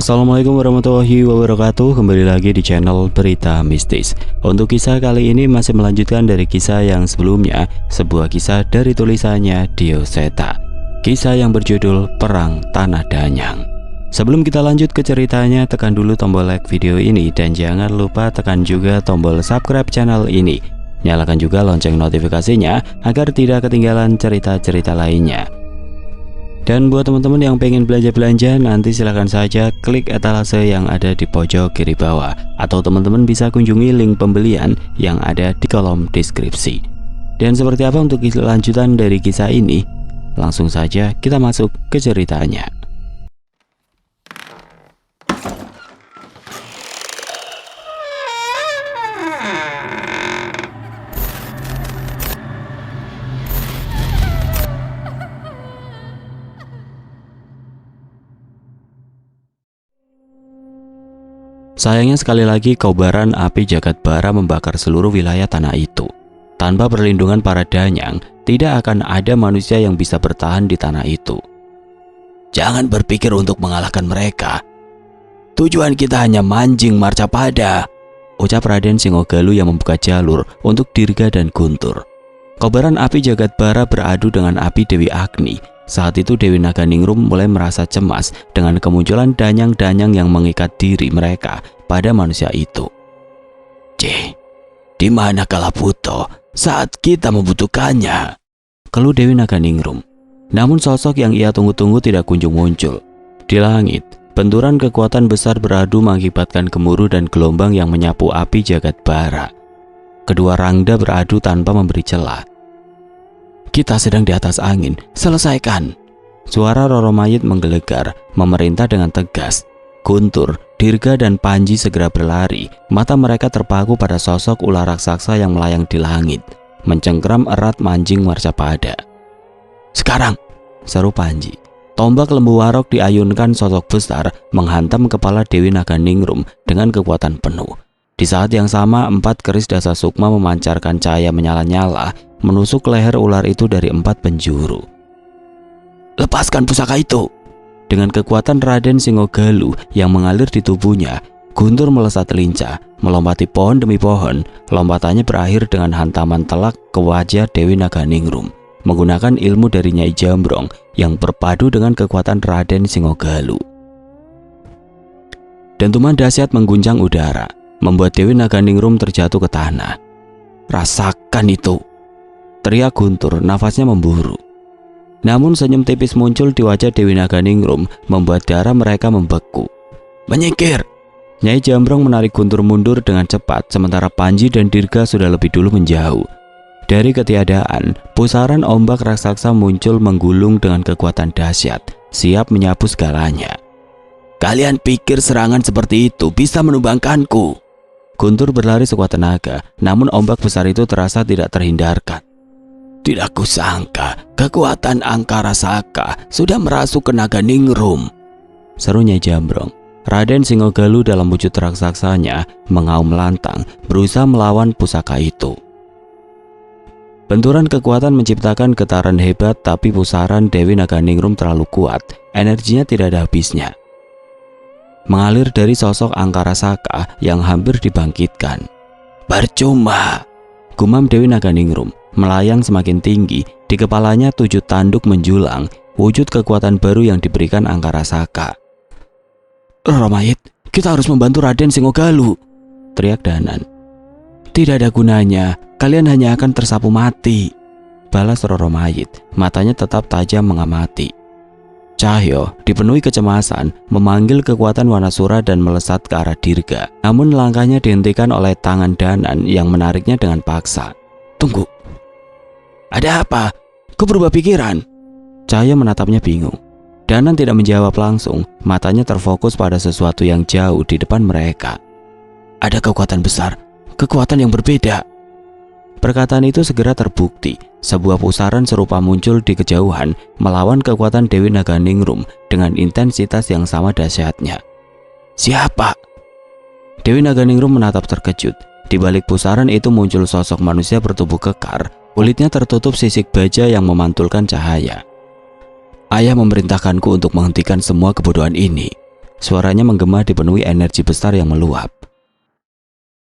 Assalamualaikum warahmatullahi wabarakatuh. Kembali lagi di channel Berita Mistis. Untuk kisah kali ini masih melanjutkan dari kisah yang sebelumnya, sebuah kisah dari tulisannya Dio Seta. Kisah yang berjudul Perang Tanah Danyang. Sebelum kita lanjut ke ceritanya, tekan dulu tombol like video ini dan jangan lupa tekan juga tombol subscribe channel ini. Nyalakan juga lonceng notifikasinya agar tidak ketinggalan cerita-cerita lainnya. Dan buat teman-teman yang pengen belanja-belanja, nanti silahkan saja klik etalase yang ada di pojok kiri bawah, atau teman-teman bisa kunjungi link pembelian yang ada di kolom deskripsi. Dan seperti apa untuk lanjutan dari kisah ini? Langsung saja kita masuk ke ceritanya. Sayangnya sekali lagi kobaran api jagat bara membakar seluruh wilayah tanah itu. Tanpa perlindungan para danyang, tidak akan ada manusia yang bisa bertahan di tanah itu. Jangan berpikir untuk mengalahkan mereka. Tujuan kita hanya mancing Marcapada, ucap Raden Singogalu yang membuka jalur untuk Dirga dan Guntur. Kobaran api jagat bara beradu dengan api Dewi Agni. Saat itu Dewi Naganingrum mulai merasa cemas dengan kemunculan danyang-danyang yang mengikat diri mereka pada manusia itu. Di mana Kalaputo saat kita membutuhkannya? Keluh Dewi Naganingrum. Namun sosok yang ia tunggu-tunggu tidak kunjung muncul. Di langit, benturan kekuatan besar beradu mengakibatkan gemuruh dan gelombang yang menyapu api jagat bara. Kedua rangda beradu tanpa memberi celah. Kita sedang di atas angin, selesaikan. Suara Roro Mayit menggelegar, memerintah dengan tegas. Guntur, Dirga dan Panji segera berlari. Mata mereka terpaku pada sosok ular raksasa yang melayang di langit, mencengkram erat mancing Marcapada. Sekarang, seru Panji. Tombak lembu warok diayunkan sosok besar menghantam kepala Dewi Naganingrum dengan kekuatan penuh. Di saat yang sama, 4 keris dasa sukma memancarkan cahaya menyala-nyala, menusuk leher ular itu dari 4 penjuru. Lepaskan pusaka itu! Dengan kekuatan Raden Singogalu yang mengalir di tubuhnya, Guntur melesat lincah, melompati pohon demi pohon. Lompatannya berakhir dengan hantaman telak ke wajah Dewi Naganingrum, menggunakan ilmu dari Nyai Jambrong yang berpadu dengan kekuatan Raden Singogalu. Dentuman dahsyat mengguncang udara, membuat Dewi Naganingrum terjatuh ke tanah. Rasakan itu! Teriak Guntur, nafasnya memburu. Namun senyum tipis muncul di wajah Dewi Naganingrum, membuat darah mereka membeku. Menyingkir! Nyai Jambrong menarik Guntur mundur dengan cepat, sementara Panji dan Dirga sudah lebih dulu menjauh. Dari ketiadaan, pusaran ombak raksasa muncul menggulung dengan kekuatan dahsyat, siap menyapu segalanya. Kalian pikir serangan seperti itu bisa menumbangkanku? Guntur berlari sekuat tenaga, namun ombak besar itu terasa tidak terhindarkan. Tidak kusangka kekuatan Angkara Saka sudah merasuk ke Naganingrum, seru Nyai Jambrong. Raden Singogalu dalam wujud raksasanya mengaum lantang, berusaha melawan pusaka itu. Benturan kekuatan menciptakan getaran hebat, tapi pusaran Dewi Naganingrum terlalu kuat, energinya tidak ada habisnya. Mengalir dari sosok Angkara Saka yang hampir dibangkitkan. Percuma, gumam Dewi Naganingrum. Melayang semakin tinggi, di kepalanya 7 tanduk menjulang, wujud kekuatan baru yang diberikan Angkara Saka. Roro Mayit, kita harus membantu Raden Singogalu, teriak Danan. Tidak ada gunanya, kalian hanya akan tersapu mati, balas Roro Mayit, matanya tetap tajam mengamati. Cahyo dipenuhi kecemasan, memanggil kekuatan Wanasura dan melesat ke arah Dirga. Namun langkahnya dihentikan oleh tangan Danan yang menariknya dengan paksa. Tunggu. Ada apa? Kau berubah pikiran? Cahyo menatapnya bingung. Danan tidak menjawab langsung, matanya terfokus pada sesuatu yang jauh di depan mereka. Ada kekuatan besar, kekuatan yang berbeda. Perkataan itu segera terbukti. Sebuah pusaran serupa muncul di kejauhan melawan kekuatan Dewi Naganingrum dengan intensitas yang sama dahsyatnya. Siapa? Dewi Naganingrum menatap terkejut. Di balik pusaran itu muncul sosok manusia bertubuh kekar, kulitnya tertutup sisik baja yang memantulkan cahaya. Ayah memerintahkanku untuk menghentikan semua kebodohan ini. Suaranya menggema dipenuhi energi besar yang meluap.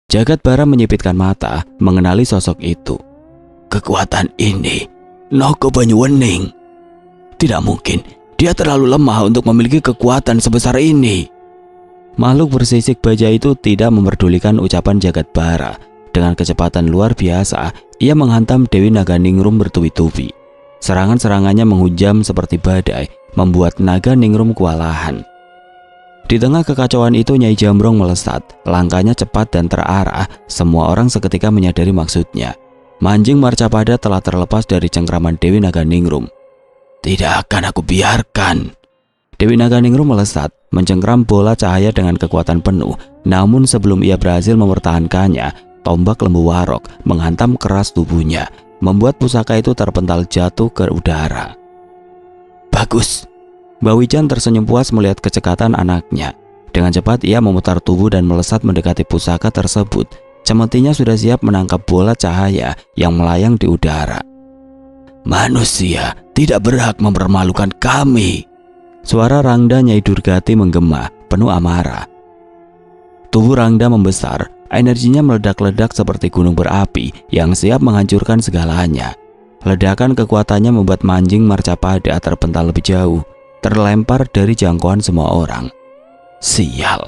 Jagatbara menyipitkan mata mengenali sosok itu. Kekuatan ini, Naga Banyuwening. Tidak mungkin, dia terlalu lemah untuk memiliki kekuatan sebesar ini. Makhluk bersisik baja itu tidak memperdulikan ucapan Jagatbara. Dengan kecepatan luar biasa, ia menghantam Dewi Naganingrum bertubi-tubi. Serangan-serangannya menghujam seperti badai, membuat Naganingrum kewalahan. Di tengah kekacauan itu Nyai Jambrong melesat, langkahnya cepat dan terarah. Semua orang seketika menyadari maksudnya. Manjing Marcapada telah terlepas dari cengkraman Dewi Naganingrum. Tidak akan aku biarkan. Dewi Naganingrum melesat, mencengkram bola cahaya dengan kekuatan penuh. Namun sebelum ia berhasil mempertahankannya, tombak lembu warok menghantam keras tubuhnya, membuat pusaka itu terpental jatuh ke udara. Bagus. Mbak Wijan tersenyum puas melihat kecekatan anaknya. Dengan cepat ia memutar tubuh dan melesat mendekati pusaka tersebut. Cemetinya sudah siap menangkap bola cahaya yang melayang di udara. Manusia tidak berhak mempermalukan kami. Suara Rangda Nyai Durgati menggema, penuh amarah. Tubuh Rangda membesar, energinya meledak-ledak seperti gunung berapi yang siap menghancurkan segalanya. Ledakan kekuatannya membuat Manjing Marcapada terpental lebih jauh, terlempar dari jangkauan semua orang. Sial.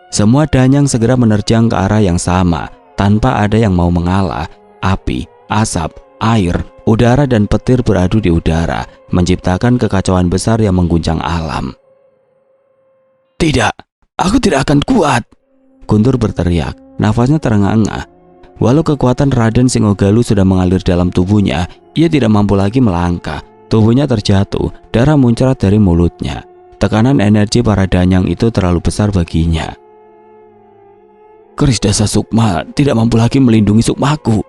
Semua danyang segera menerjang ke arah yang sama, tanpa ada yang mau mengalah. Api, asap, air, udara dan petir beradu di udara, menciptakan kekacauan besar yang mengguncang alam. Tidak, aku tidak akan kuat. Guntur berteriak, nafasnya terengah-engah. Walau kekuatan Raden Singogalu sudah mengalir dalam tubuhnya, ia tidak mampu lagi melangkah. Tubuhnya terjatuh, darah muncrat dari mulutnya. Tekanan energi para danyang itu terlalu besar baginya. Keris Dasa Sukma tidak mampu lagi melindungi Sukmaku.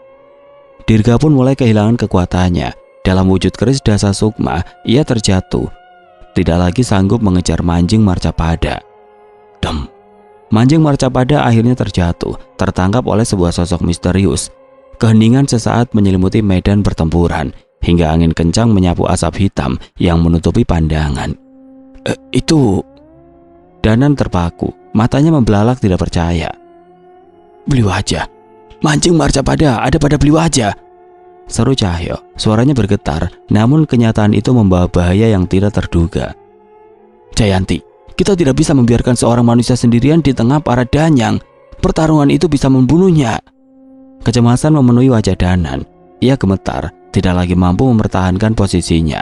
Dirga pun mulai kehilangan kekuatannya. Dalam wujud Keris Dasa Sukma, ia terjatuh. Tidak lagi sanggup mengejar Manjing Marcapada. Dem. Manjing Marcapada akhirnya terjatuh, tertangkap oleh sebuah sosok misterius. Keheningan sesaat menyelimuti medan pertempuran, hingga angin kencang menyapu asap hitam yang menutupi pandangan. Itu... Danan terpaku, matanya membelalak tidak percaya. Beli wajah. Manjing Marcapada ada pada Beli wajah. Seru Cahyo, suaranya bergetar, namun kenyataan itu membawa bahaya yang tidak terduga. Jayanti, kita tidak bisa membiarkan seorang manusia sendirian di tengah para danyang. Pertarungan itu bisa membunuhnya. Kecemasan memenuhi wajah Danan. Ia gemetar, tidak lagi mampu mempertahankan posisinya.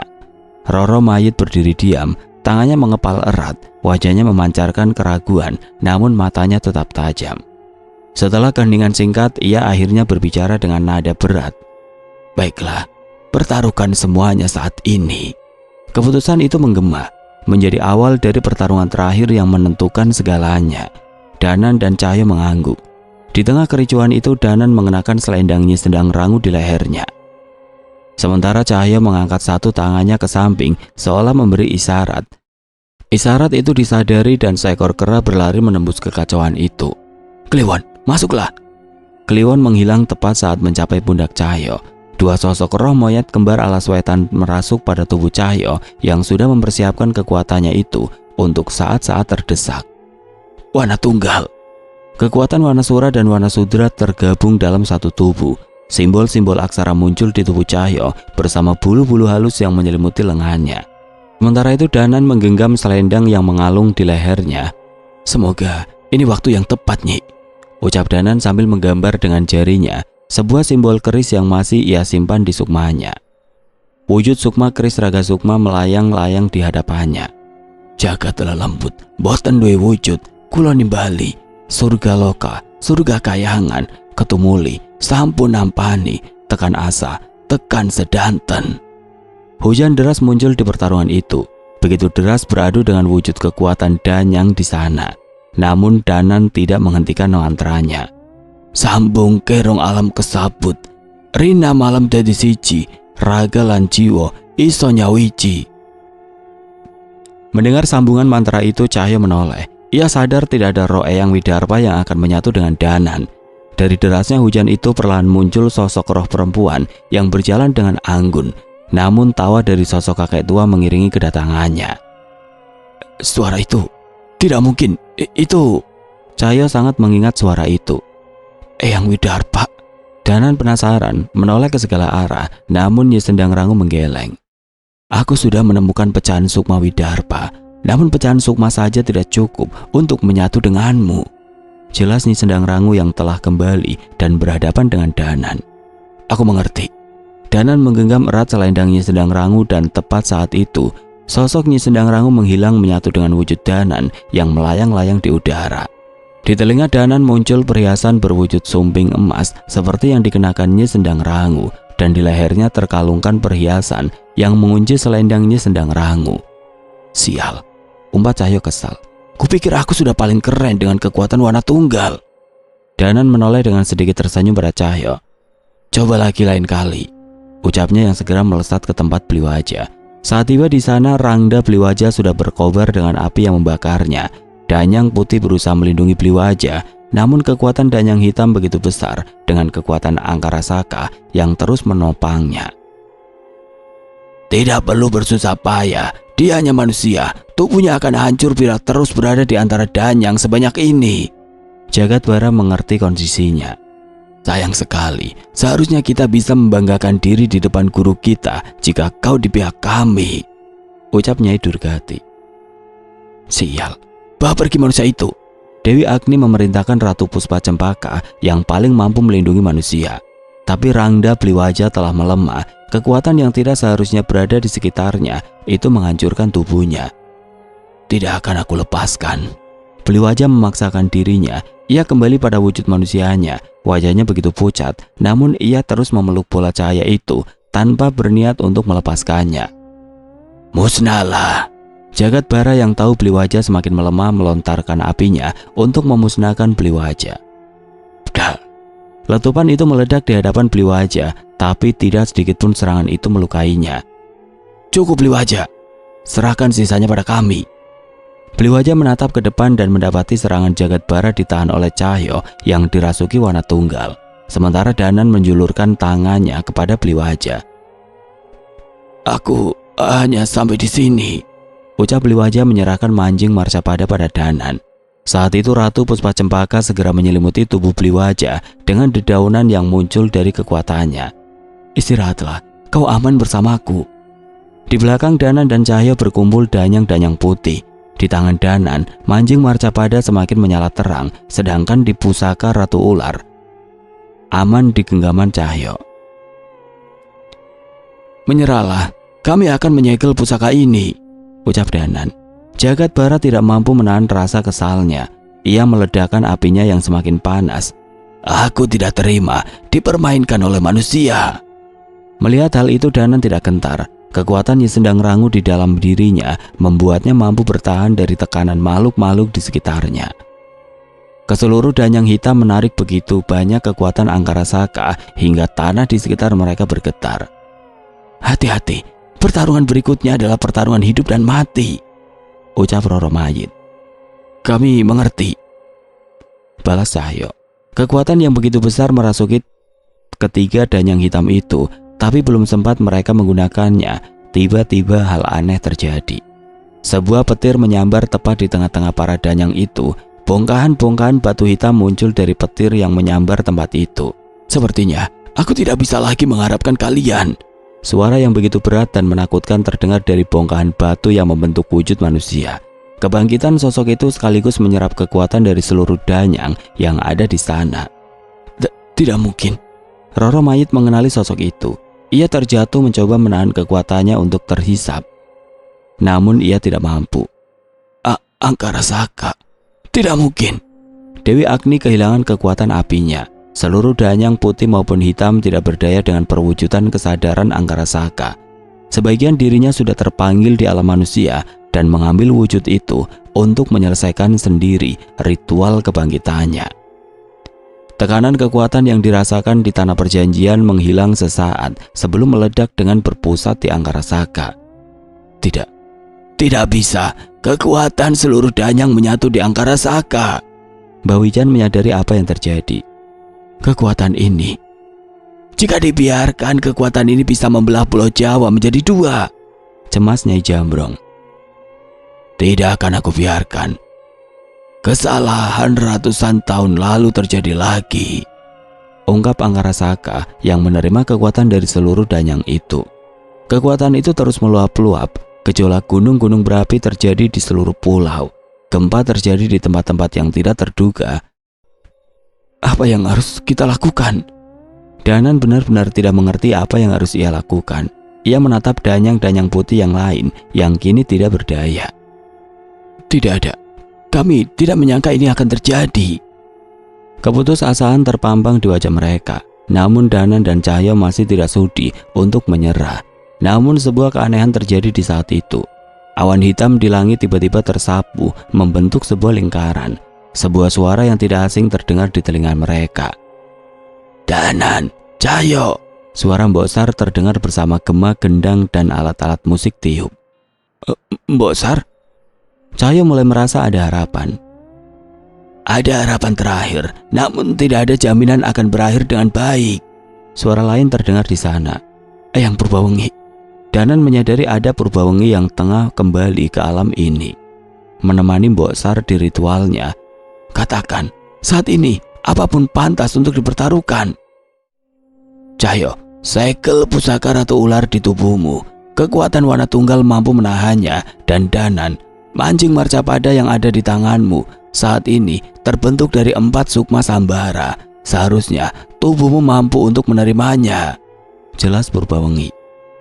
Roro Mayit berdiri diam, tangannya mengepal erat, wajahnya memancarkan keraguan, namun matanya tetap tajam. Setelah keheningan singkat, ia akhirnya berbicara dengan nada berat. Baiklah, pertaruhkan semuanya saat ini. Keputusan itu menggema, menjadi awal dari pertarungan terakhir yang menentukan segalanya. Danan dan Cahyo mengangguk. Di tengah kericuan itu, Danan mengenakan selendang sedang rangu di lehernya. Sementara Cahyo mengangkat satu tangannya ke samping, seolah memberi isyarat. Isyarat itu disadari dan seekor kera berlari menembus kekacauan itu. Kliwon, masuklah. Kliwon menghilang tepat saat mencapai pundak Cahyo. Dua sosok roh moyat kembar alas wetan merasuk pada tubuh Cahyo yang sudah mempersiapkan kekuatannya itu untuk saat-saat terdesak. Wana Tunggal. Kekuatan Wanasura dan Wanasudra tergabung dalam satu tubuh. Simbol-simbol aksara muncul di tubuh Cahyo bersama bulu-bulu halus yang menyelimuti lengannya. Sementara itu Danan menggenggam selendang yang mengalung di lehernya. Semoga ini waktu yang tepat, Nyi, ucap Danan sambil menggambar dengan jarinya sebuah simbol keris yang masih ia simpan di sukmanya. Wujud sukma keris Raga Sukma melayang-layang di hadapannya. Jagat telah lembut, boten duwe wujud, kula nimbali, surga loka, surga kayangan, ketumuli, sampun nampani, tekan asa, tekan sedanten. Hujan deras muncul di pertarungan itu. Begitu deras beradu dengan wujud kekuatan danyang di sana. Namun Danan tidak menghentikan mantranya. Sambung kerong alam kesabut, rina malam dadi siji, raga lan jiwa iso nyawiji. Mendengar sambungan mantra itu, Cahyo menoleh. Ia sadar tidak ada roh Eyang Widarpa yang akan menyatu dengan Danan. Dari derasnya hujan itu perlahan muncul sosok roh perempuan yang berjalan dengan anggun. Namun tawa dari sosok kakek tua mengiringi kedatangannya. Suara itu, Tidak mungkin, itu. Cahyo sangat mengingat suara itu. Eyang Widarpa. Danan penasaran, menoleh ke segala arah, namun Nyi Sendang Rangu menggeleng. Aku sudah menemukan pecahan sukma Widarpa, namun pecahan sukma saja tidak cukup untuk menyatu denganmu. Jelas Nyi Sendang Rangu yang telah kembali dan berhadapan dengan Danan. Aku mengerti. Danan menggenggam erat selendang Nyi Sendang Rangu dan tepat saat itu, sosok Nyi Sendang Rangu menghilang menyatu dengan wujud Danan yang melayang-layang di udara. Di telinga Danan muncul perhiasan berwujud sumping emas seperti yang dikenakan Nyi Sendang Rangu, dan di lehernya terkalungkan perhiasan yang mengunci selendang Nyi Sendang Rangu. Sial, umpat Cahyo kesal. Kupikir aku sudah paling keren dengan kekuatan warna tunggal. Danan menoleh dengan sedikit tersenyum pada Cahyo. Coba lagi lain kali, ucapnya yang segera melesat ke tempat Bliwaja. Saat tiba di sana, rangda Bliwaja sudah berkobar dengan api yang membakarnya. Danyang putih berusaha melindungi Bliwaja, namun kekuatan danyang hitam begitu besar dengan kekuatan Angkara Saka yang terus menopangnya. Tidak perlu bersusah payah, dia hanya manusia. Tubuhnya akan hancur bila terus berada di antara danyang sebanyak ini. Jagadwara mengerti kondisinya. Sayang sekali, seharusnya kita bisa membanggakan diri di depan guru kita jika kau di pihak kami, ucap Nyai Durgati. Sial, bawa pergi manusia itu. Dewi Agni memerintahkan Ratu Puspa Cempaka yang paling mampu melindungi manusia. Tapi rangda Bliwaja telah melemah, kekuatan yang tidak seharusnya berada di sekitarnya itu menghancurkan tubuhnya. Tidak akan aku lepaskan. Bliwaja memaksakan dirinya, ia kembali pada wujud manusianya. Wajahnya begitu pucat, namun ia terus memeluk bola cahaya itu tanpa berniat untuk melepaskannya. Musnahlah. Jagadbara yang tahu Bliwaja semakin melemah melontarkan apinya untuk memusnahkan Bliwaja. Dah. Letupan itu meledak di hadapan Bliwaja, tapi tidak sedikit pun serangan itu melukainya. Cukup Bliwaja, serahkan sisanya pada kami. Bliwaja menatap ke depan dan mendapati serangan Jagadbara ditahan oleh Cahyo yang dirasuki warna tunggal. Sementara Danan menjulurkan tangannya kepada Bliwaja. Aku hanya sampai di sini, ucap Bliwaja menyerahkan manjing Marcapada pada Danan. Saat itu Ratu Puspa Cempaka segera menyelimuti tubuh Bliwaja dengan dedaunan yang muncul dari kekuatannya. Istirahatlah, kau aman bersamaku. Di belakang Danan dan Cahyo berkumpul danyang-danyang putih. Di tangan Danan, manjing Marcapada semakin menyala terang, sedangkan di pusaka Ratu Ular aman di genggaman Cahyo. Menyerahlah, kami akan menyegel pusaka ini, ucap Danan. Jagadbara tidak mampu menahan rasa kesalnya. Ia meledakkan apinya yang semakin panas. Aku tidak terima dipermainkan oleh manusia. Melihat hal itu, Danan tidak gentar. Kekuatan Nyi Sendang Rangu di dalam dirinya membuatnya mampu bertahan dari tekanan makhluk-makhluk di sekitarnya. Keseluruh danyang hitam menarik begitu banyak kekuatan Angkara Saka hingga tanah di sekitar mereka bergetar. Hati-hati, pertarungan berikutnya adalah pertarungan hidup dan mati, ucap Roro Mayit. Kami mengerti, balas Cahyo. Kekuatan yang begitu besar merasuki ketiga danyang hitam itu, tapi belum sempat mereka menggunakannya, tiba-tiba hal aneh terjadi. Sebuah petir menyambar tepat di tengah-tengah para danyang itu. Bongkahan-bongkahan batu hitam muncul dari petir yang menyambar tempat itu. Sepertinya aku tidak bisa lagi mengharapkan kalian. Suara yang begitu berat dan menakutkan terdengar dari bongkahan batu yang membentuk wujud manusia. Kebangkitan sosok itu sekaligus menyerap kekuatan dari seluruh danyang yang ada di sana. Tidak mungkin. Roro Mayit mengenali sosok itu. Ia terjatuh mencoba menahan kekuatannya untuk terhisap. Namun ia tidak mampu. Angkara Saka. Tidak mungkin. Dewi Agni kehilangan kekuatan apinya. Seluruh danyang putih maupun hitam tidak berdaya dengan perwujudan kesadaran Angkara Saka. Sebagian dirinya sudah terpanggil di alam manusia dan mengambil wujud itu untuk menyelesaikan sendiri ritual kebangkitannya. Tekanan kekuatan yang dirasakan di tanah perjanjian menghilang sesaat sebelum meledak dengan berpusat di Angkara Saka. Tidak bisa. Kekuatan seluruh danyang menyatu di Angkara Saka. Bawijan menyadari apa yang terjadi. Kekuatan ini, jika dibiarkan, kekuatan ini bisa membelah Pulau Jawa menjadi dua, cemas Nyai Jambrong. Tidak akan aku biarkan. Kesalahan ratusan tahun lalu terjadi lagi, ungkap Angkarasaka yang menerima kekuatan dari seluruh danyang itu. Kekuatan itu terus meluap-luap. Gejolak gunung-gunung berapi terjadi di seluruh pulau. Gempa terjadi di tempat-tempat yang tidak terduga. Apa yang harus kita lakukan? Danan benar-benar tidak mengerti apa yang harus ia lakukan. Ia menatap danyang-danyang putih yang lain yang kini tidak berdaya. Tidak ada. Kami tidak menyangka ini akan terjadi. Keputusasaan terpampang di wajah mereka. Namun Danan dan Cahyo masih tidak sudi untuk menyerah. Namun sebuah keanehan terjadi di saat itu. Awan hitam di langit tiba-tiba tersapu membentuk sebuah lingkaran. Sebuah suara yang tidak asing terdengar di telinga mereka. Danan, Cahyo. Suara Mbok Sar terdengar bersama gema, gendang, dan alat-alat musik tiup. Mbok Sar? Cahyo mulai merasa ada harapan. Ada harapan terakhir, namun tidak ada jaminan akan berakhir dengan baik. Suara lain terdengar di sana. Eyang Purbawengi. Danan menyadari ada Purbawengi yang tengah kembali ke alam ini, menemani Mbok Sar di ritualnya. Katakan, saat ini apapun pantas untuk dipertaruhkan. Cahyo, segel pusaka Ratu Ular di tubuhmu. Kekuatan warna tunggal mampu menahannya. Dan Danan, mancing marcapada yang ada di tanganmu saat ini terbentuk dari 4 sukma sambara. Seharusnya tubuhmu mampu untuk menerimanya. Jelas Purbawengi.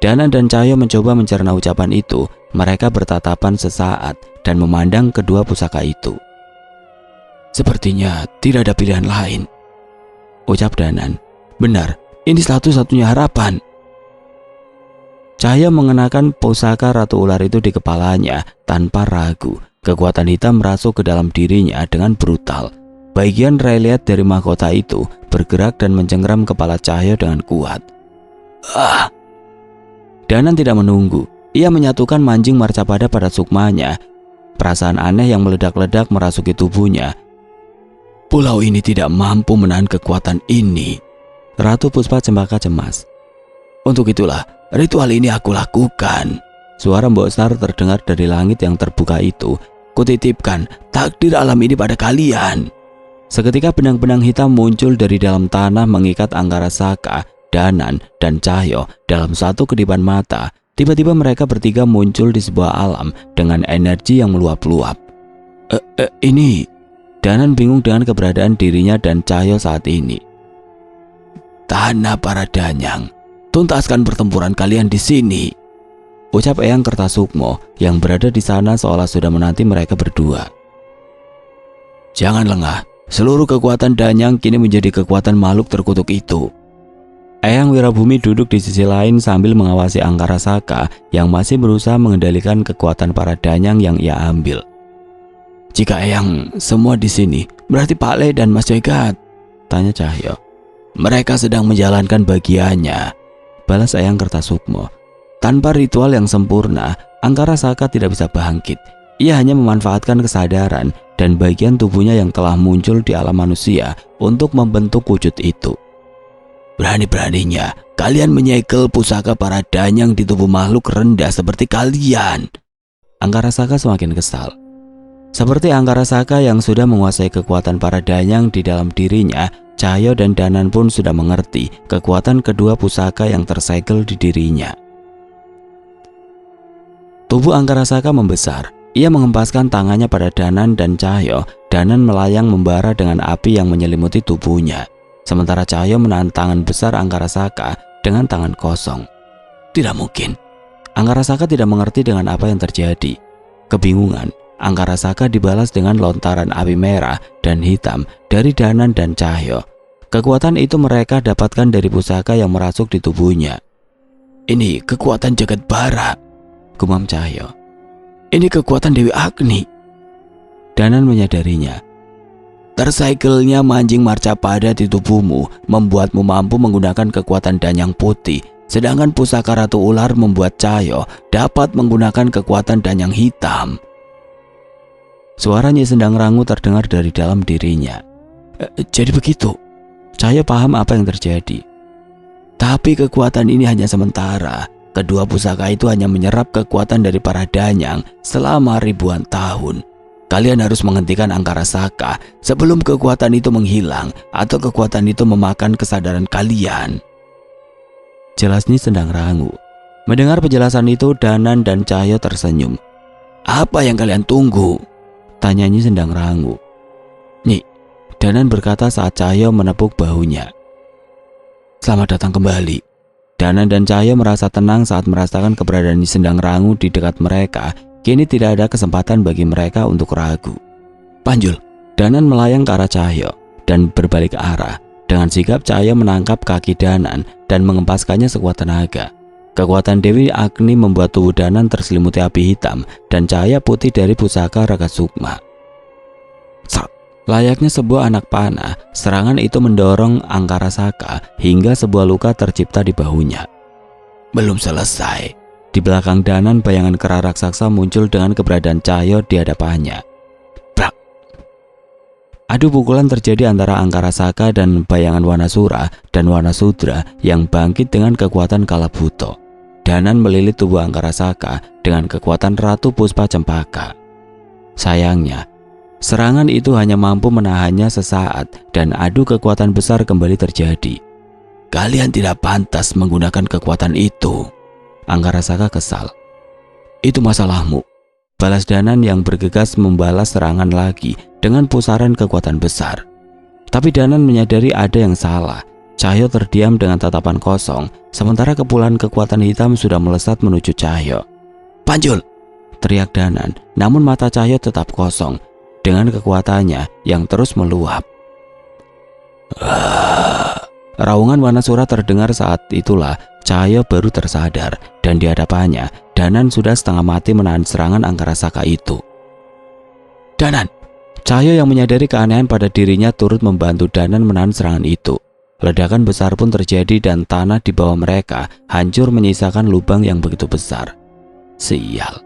Danan dan Cahyo mencoba mencerna ucapan itu. Mereka bertatapan sesaat dan memandang kedua pusaka itu. Sepertinya tidak ada pilihan lain, ucap Danan. Benar, ini satu-satunya harapan. Cahyo mengenakan pusaka Ratu Ular itu di kepalanya tanpa ragu. Kekuatan hitam merasuk ke dalam dirinya dengan brutal. Bagian relief dari mahkota itu bergerak dan mencengkeram kepala Cahyo dengan kuat. Danan tidak menunggu. Ia menyatukan mancing marcapada pada sukmanya. Perasaan aneh yang meledak-ledak merasuki tubuhnya. Pulau ini tidak mampu menahan kekuatan ini. Ratu Puspa Cempaka cemas. Untuk itulah ritual ini aku lakukan. Suara Mbok Sar terdengar dari langit yang terbuka itu. Kutitipkan takdir alam ini pada kalian. Seketika benang-benang hitam muncul dari dalam tanah mengikat Angkarasaka, Danan, dan Cahyo dalam satu kedipan mata. Tiba-tiba mereka bertiga muncul di sebuah alam dengan energi yang meluap-luap. Ini... Danan bingung dengan keberadaan dirinya dan Cahyo saat ini. Tanah para danyang, tuntaskan pertempuran kalian di sini, ucap Eyang Kertasukmo yang berada di sana seolah sudah menanti mereka berdua. Jangan lengah, seluruh kekuatan danyang kini menjadi kekuatan makhluk terkutuk itu. Eyang Wirabumi duduk di sisi lain sambil mengawasi Angkarasaka yang masih berusaha mengendalikan kekuatan para danyang yang ia ambil. Jika Eyang semua di sini, berarti Pak Le dan Mas Jegat? Tanya Cahyo. Mereka sedang menjalankan bagiannya, balas Eyang Kertasukmo. Tanpa ritual yang sempurna, Angkarasaka tidak bisa bangkit. Ia hanya memanfaatkan kesadaran dan bagian tubuhnya yang telah muncul di alam manusia untuk membentuk wujud itu. Berani-beraninya kalian menyegel pusaka para danyang di tubuh makhluk rendah seperti kalian. Angkarasaka semakin kesal. Seperti Angkarasaka yang sudah menguasai kekuatan para danyang di dalam dirinya, Cahyo dan Danan pun sudah mengerti kekuatan kedua pusaka yang tersegel di dirinya. Tubuh Angkarasaka membesar. Ia mengempaskan tangannya pada Danan dan Cahyo. Danan melayang membara dengan api yang menyelimuti tubuhnya. Sementara Cahyo menahan tangan besar Angkarasaka dengan tangan kosong. Tidak mungkin. Angkarasaka tidak mengerti dengan apa yang terjadi. Kebingungan. Angkarasaka dibalas dengan lontaran api merah dan hitam dari Danan dan Cahyo. Kekuatan itu mereka dapatkan dari pusaka yang merasuk di tubuhnya. Ini kekuatan jagat bara, gumam Cahyo. Ini kekuatan Dewi Agni. Danan menyadarinya. Tersegelnya mancing marcapada di tubuhmu membuatmu mampu menggunakan kekuatan danyang putih, sedangkan pusaka Ratu Ular membuat Cahyo dapat menggunakan kekuatan danyang hitam. Suara Nyi Sendang Rangu terdengar dari dalam dirinya. Jadi begitu. Cahyo paham apa yang terjadi. Tapi kekuatan ini hanya sementara. Kedua pusaka itu hanya menyerap kekuatan dari para danyang selama ribuan tahun. Kalian harus menghentikan Angkara Saka sebelum kekuatan itu menghilang atau kekuatan itu memakan kesadaran kalian. Jelasnya Sendang Rangu. Mendengar penjelasan itu, Danan dan Cahyo tersenyum. Apa yang kalian tunggu? Tanyanya Sendang Rangu. Nyi, Danan berkata saat Cahyo menepuk bahunya. Selamat datang kembali. Danan dan Cahyo merasa tenang saat merasakan keberadaan Sendang Rangu di dekat mereka. Kini tidak ada kesempatan bagi mereka untuk ragu. Panjul, Danan melayang ke arah Cahyo dan berbalik arah. Dengan sigap Cahyo menangkap kaki Danan dan mengempaskannya sekuat tenaga. Kekuatan Dewi Agni membuat tubuh Danan terselimuti api hitam dan cahaya putih dari pusaka Raga Sukma. Layaknya sebuah anak panah, serangan itu mendorong Angkara Saka hingga sebuah luka tercipta di bahunya. Belum selesai. Di belakang Danan, bayangan kera raksasa muncul dengan keberadaan Cahyo di hadapannya. Brak! Adu pukulan terjadi antara Angkara Saka dan bayangan Wanasura dan Wanasudra yang bangkit dengan kekuatan Kalabuto. Danan melilit tubuh Angkara Saka dengan kekuatan Ratu Puspa Cempaka. Sayangnya, serangan itu hanya mampu menahannya sesaat dan adu kekuatan besar kembali terjadi. Kalian tidak pantas menggunakan kekuatan itu. Angkara Saka kesal. Itu masalahmu. Balas Danan yang bergegas membalas serangan lagi dengan pusaran kekuatan besar. Tapi Danan menyadari ada yang salah. Cahyo terdiam dengan tatapan kosong, sementara kepulan kekuatan hitam sudah melesat menuju Cahyo. Panjul! Teriak Danan, namun mata Cahyo tetap kosong dengan kekuatannya yang terus meluap. Raungan Wanasura terdengar saat itulah Cahyo baru tersadar dan di hadapannya Danan sudah setengah mati menahan serangan Angkara Saka itu. Danan! Cahyo yang menyadari keanehan pada dirinya turut membantu Danan menahan serangan itu. Ledakan besar pun terjadi dan tanah di bawah mereka hancur menyisakan lubang yang begitu besar. Sial!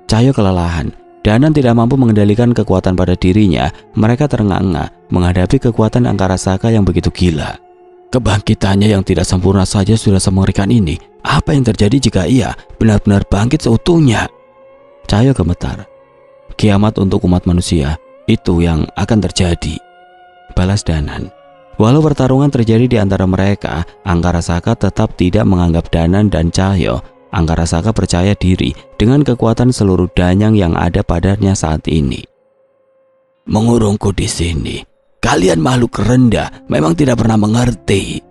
Cahyo kelelahan. Danan tidak mampu mengendalikan kekuatan pada dirinya. Mereka terengah-engah menghadapi kekuatan Angkara Saka yang begitu gila. Kebangkitannya yang tidak sempurna saja sudah semengerikan ini. Apa yang terjadi jika ia benar-benar bangkit seutuhnya? Cahyo gemetar. Kiamat untuk umat manusia, itu yang akan terjadi. Balas Danan. Walau pertarungan terjadi di antara mereka, Angkara Saka tetap tidak menganggap Danan dan Cahyo. Angkara Saka percaya diri dengan kekuatan seluruh danyang yang ada padanya saat ini. Mengurungku di sini. Kalian makhluk rendah memang tidak pernah mengerti.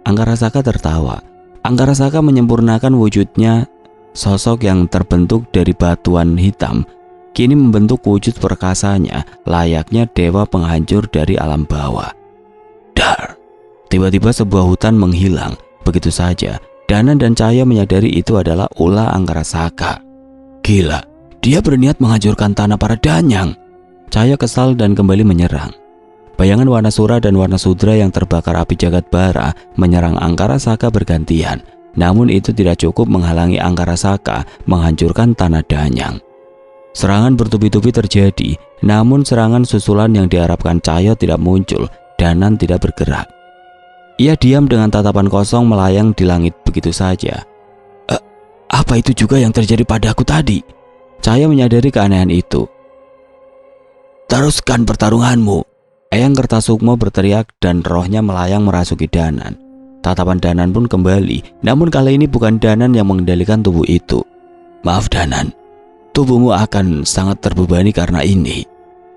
Angkara Saka tertawa. Angkara Saka menyempurnakan wujudnya. Sosok yang terbentuk dari batuan hitam kini membentuk wujud perkasanya layaknya dewa penghancur dari alam bawah. Dar! Tiba-tiba sebuah hutan menghilang. Begitu saja Danan dan Cahyo menyadari itu adalah ulah Angkara Saka. Gila, dia berniat menghancurkan tanah para danyang. Cahyo kesal dan kembali menyerang. Bayangan Wanasura dan Wanasudra yang terbakar api jagat bara menyerang Angkara Saka bergantian. Namun itu tidak cukup menghalangi Angkara Saka menghancurkan tanah danyang. Serangan bertubi-tubi terjadi, namun serangan susulan yang diharapkan Cahyo tidak muncul. Danan tidak bergerak. Ia diam dengan tatapan kosong melayang di langit begitu saja. Apa itu juga yang terjadi padaku tadi? Cahyo menyadari keanehan itu. Teruskan pertarunganmu. Eyang Kertasukma berteriak dan rohnya melayang merasuki Danan. Tatapan Danan pun kembali, namun kali ini bukan Danan yang mengendalikan tubuh itu. Maaf Danan, tubuhmu akan sangat terbebani karena ini,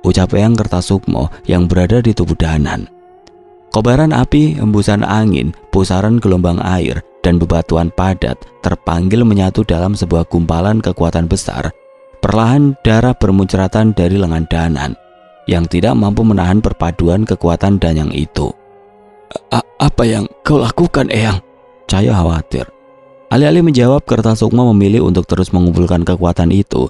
ucap Eyang Kertasukma yang berada di tubuh Danan. Kobaran api, hembusan angin, pusaran gelombang air, dan bebatuan padat terpanggil menyatu dalam sebuah gumpalan kekuatan besar. Perlahan darah bermuncratan dari lengan Danan yang tidak mampu menahan perpaduan kekuatan danyang itu. Apa yang kau lakukan, Eyang? Cahyo khawatir. Alih-alih menjawab, Kertasukma memilih untuk terus mengumpulkan kekuatan itu.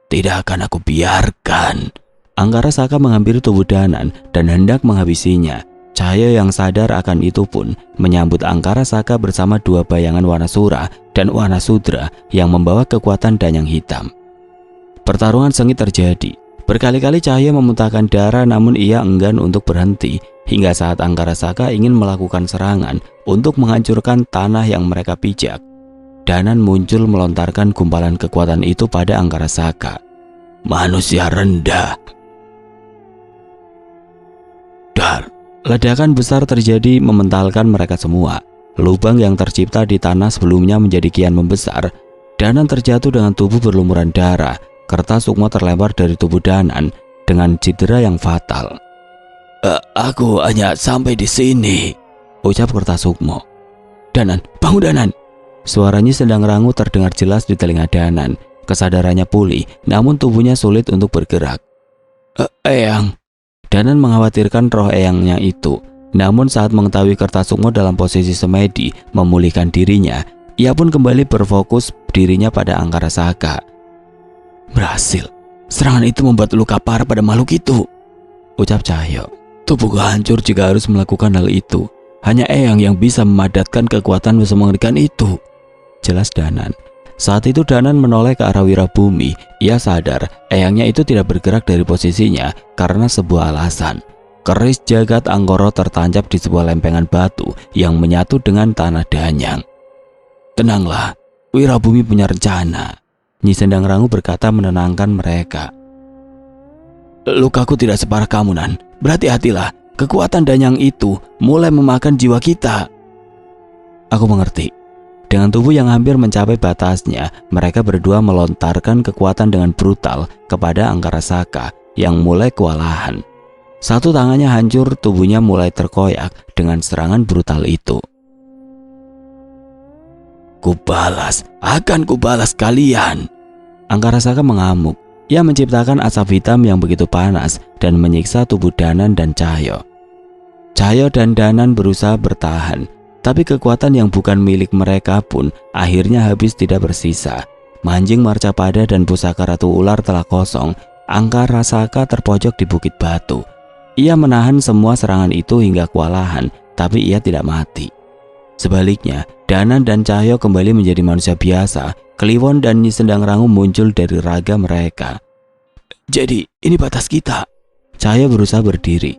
Tidak akan aku biarkan. Angkara Saka menghampiri tubuh Danan dan hendak menghabisinya. Cahyo yang sadar akan itu pun menyambut Angkara Saka bersama dua bayangan Wanasura dan Wanasudra yang membawa kekuatan danyang hitam. Pertarungan sengit terjadi. Berkali-kali Cahyo memuntahkan darah namun ia enggan untuk berhenti hingga saat Angkara Saka ingin melakukan serangan untuk menghancurkan tanah yang mereka pijak. Danan muncul melontarkan gumpalan kekuatan itu pada Angkara Saka. Manusia rendah, Jedar. Ledakan besar terjadi mementalkan mereka semua. Lubang yang tercipta di tanah sebelumnya menjadi kian membesar. Danan terjatuh dengan tubuh berlumuran darah. Kertas Sukmo terlempar dari tubuh Danan dengan cedera yang fatal. Aku hanya sampai di sini, ucap Kertas Sukmo. Danan, bangun Danan. Suara Nyi Sendang Rangu terdengar jelas di telinga Danan. Kesadarannya pulih, namun tubuhnya sulit untuk bergerak. Eyang. Danan mengkhawatirkan roh eyangnya itu. Namun saat mengetahui Kertas Sukmo dalam posisi semedi memulihkan dirinya, ia pun kembali berfokus dirinya pada Angkara Saka. Berhasil. Serangan itu membuat luka parah pada makhluk itu, ucap Cahyo. Tubuhku hancur jika harus melakukan hal itu. Hanya Eyang yang bisa memadatkan kekuatan semengerikan itu, jelas Danan. Saat itu Danan menoleh ke arah Wirabumi. Ia sadar eyangnya itu tidak bergerak dari posisinya karena sebuah alasan. Keris jagat Anggoro tertancap di sebuah lempengan batu yang menyatu dengan tanah Danyang. Tenanglah, Wirabumi punya rencana, Nyi Sendang Rangu berkata menenangkan mereka. Lukaku tidak separah kamu, Nan. Berhati-hatilah, kekuatan Danyang itu mulai memakan jiwa kita. Aku mengerti. Dengan tubuh yang hampir mencapai batasnya, mereka berdua melontarkan kekuatan dengan brutal kepada Angkara Saka yang mulai kewalahan. Satu tangannya hancur, tubuhnya mulai terkoyak dengan serangan brutal itu. Akan kubalas kalian. Angkara Saka mengamuk. Ia menciptakan asap hitam yang begitu panas dan menyiksa tubuh Danan dan Cahyo. Cahyo dan Danan berusaha bertahan, tapi kekuatan yang bukan milik mereka pun akhirnya habis tidak bersisa. Manjing Marcapada dan pusaka Ratu Ular telah kosong. Angkara Saka terpojok di bukit batu. Ia menahan semua serangan itu hingga kewalahan, tapi ia tidak mati. Sebaliknya, Danan dan Cahyo kembali menjadi manusia biasa. Kliwon dan Nyi Sendang Rangu muncul dari raga mereka. Jadi, ini batas kita. Cahyo berusaha berdiri.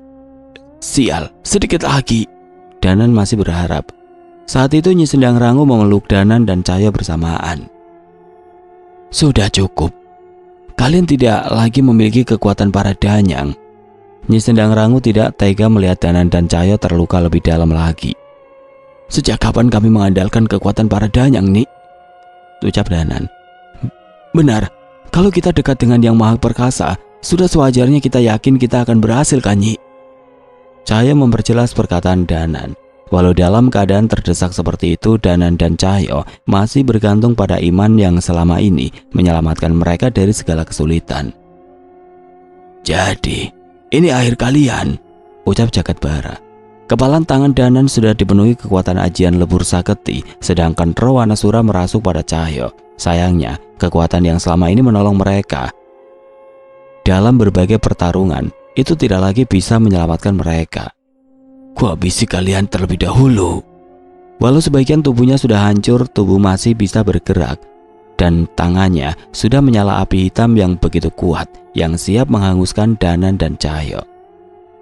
Sial, sedikit lagi. Danan masih berharap. Saat itu Nyi Sendang Rangu memeluk Danan dan Cahyo bersamaan. Sudah cukup. Kalian tidak lagi memiliki kekuatan para Danyang. Nyi Sendang Rangu tidak tega melihat Danan dan Cahyo terluka lebih dalam lagi. Sejak kapan kami mengandalkan kekuatan para Danyang, Nik? Ucap Danan. Benar, kalau kita dekat dengan Yang Maha Perkasa, sudah sewajarnya kita yakin kita akan berhasil, kan, Nyi? Cahyo memperjelas perkataan Danan. Walau dalam keadaan terdesak seperti itu, Danan dan Cahyo masih bergantung pada iman yang selama ini menyelamatkan mereka dari segala kesulitan. Jadi, ini akhir kalian, ucap Jagatbara. Kepalan tangan Danan sudah dipenuhi kekuatan ajian lebur saketi, sedangkan roh Wanasura merasuk pada Cahyo. Sayangnya, kekuatan yang selama ini menolong mereka dalam berbagai pertarungan itu tidak lagi bisa menyelamatkan mereka. Kuhabisi kalian terlebih dahulu. Walau sebagian tubuhnya sudah hancur, tubuh masih bisa bergerak, dan tangannya sudah menyala api hitam yang begitu kuat, yang siap menghanguskan Danan dan Cahyo.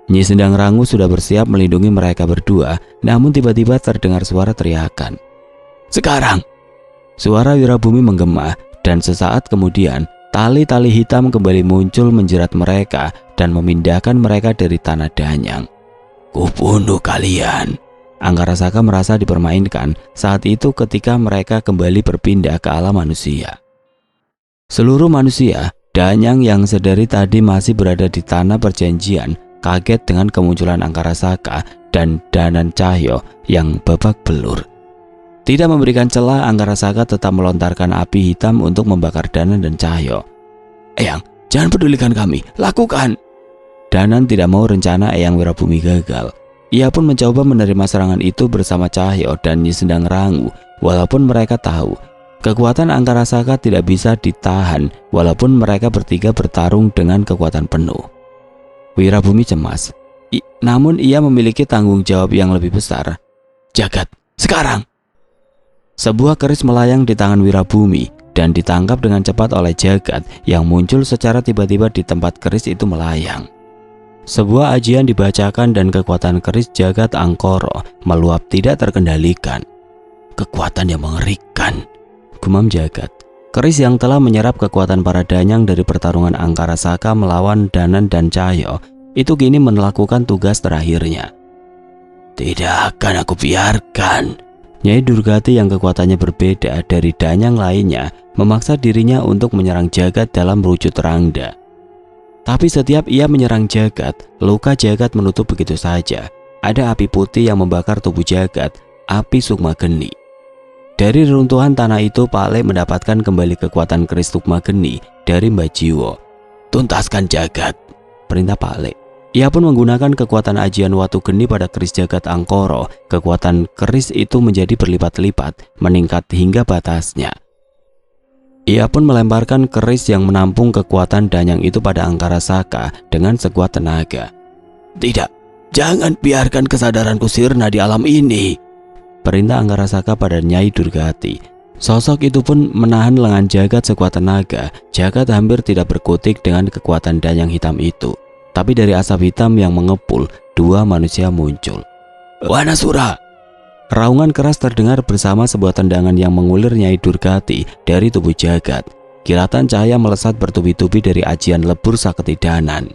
Nyi Sendang Rangu sudah bersiap melindungi mereka berdua, namun tiba-tiba terdengar suara teriakan. Sekarang! Suara Wirabumi menggema, dan sesaat kemudian tali-tali hitam kembali muncul menjerat mereka dan memindahkan mereka dari tanah Danyang. Kubunuh kalian! Angkara Saka merasa dipermainkan saat itu ketika mereka kembali berpindah ke alam manusia. Seluruh manusia Danyang yang sedari tadi masih berada di tanah perjanjian kaget dengan kemunculan Angkara Saka dan Danan Cahyo yang babak belur. Tidak memberikan celah, Angkara Saka tetap melontarkan api hitam untuk membakar Danan dan Cahyo. Eyang, jangan pedulikan kami, lakukan! Danan tidak mau rencana Eyang Wirabumi gagal. Ia pun mencoba menerima serangan itu bersama Cahyo dan Nyi Sendang Rangu, walaupun mereka tahu kekuatan Angkara Saka tidak bisa ditahan walaupun mereka bertiga bertarung dengan kekuatan penuh. Wirabumi cemas, namun ia memiliki tanggung jawab yang lebih besar. Jagat, sekarang! Sebuah keris melayang di tangan Wirabumi dan ditangkap dengan cepat oleh Jagat yang muncul secara tiba-tiba di tempat keris itu melayang. Sebuah ajian dibacakan dan kekuatan keris Jagat Angkoro meluap tidak terkendalikan. Kekuatan yang mengerikan, gumam Jagat. Keris yang telah menyerap kekuatan para Danyang dari pertarungan Angkara Saka melawan Danan dan Cahyo itu kini melakukan tugas terakhirnya. Tidak akan aku biarkan. Nyai Durgati yang kekuatannya berbeda dari danyang lainnya memaksa dirinya untuk menyerang jagat dalam wujud Rangda. Tapi setiap ia menyerang jagat, luka jagat menutup begitu saja. Ada api putih yang membakar tubuh jagat, api Sukma Geni. Dari reruntuhan tanah itu, Pak Le mendapatkan kembali kekuatan keris Sukma Geni dari Mbah Jiwo. Tuntaskan jagat, perintah Pak Le. Ia pun menggunakan kekuatan ajian Watu Geni pada keris jagat Angkoro. Kekuatan keris itu menjadi berlipat-lipat, meningkat hingga batasnya. Ia pun melemparkan keris yang menampung kekuatan danyang itu pada Angkara Saka dengan sekuat tenaga. Tidak, jangan biarkan kesadaranku sirna di alam ini, perintah Angkara Saka pada Nyai Durgati. Sosok itu pun menahan lengan jagat sekuat tenaga. Jagat hampir tidak berkutik dengan kekuatan danyang hitam itu. Tapi dari asap hitam yang mengepul, dua manusia muncul. Wanasura! Raungan keras terdengar bersama sebuah tendangan yang mengulir Nyai Durgati dari tubuh jagat. Kilatan cahaya melesat bertubi-tubi dari ajian lebur Saketi Danan.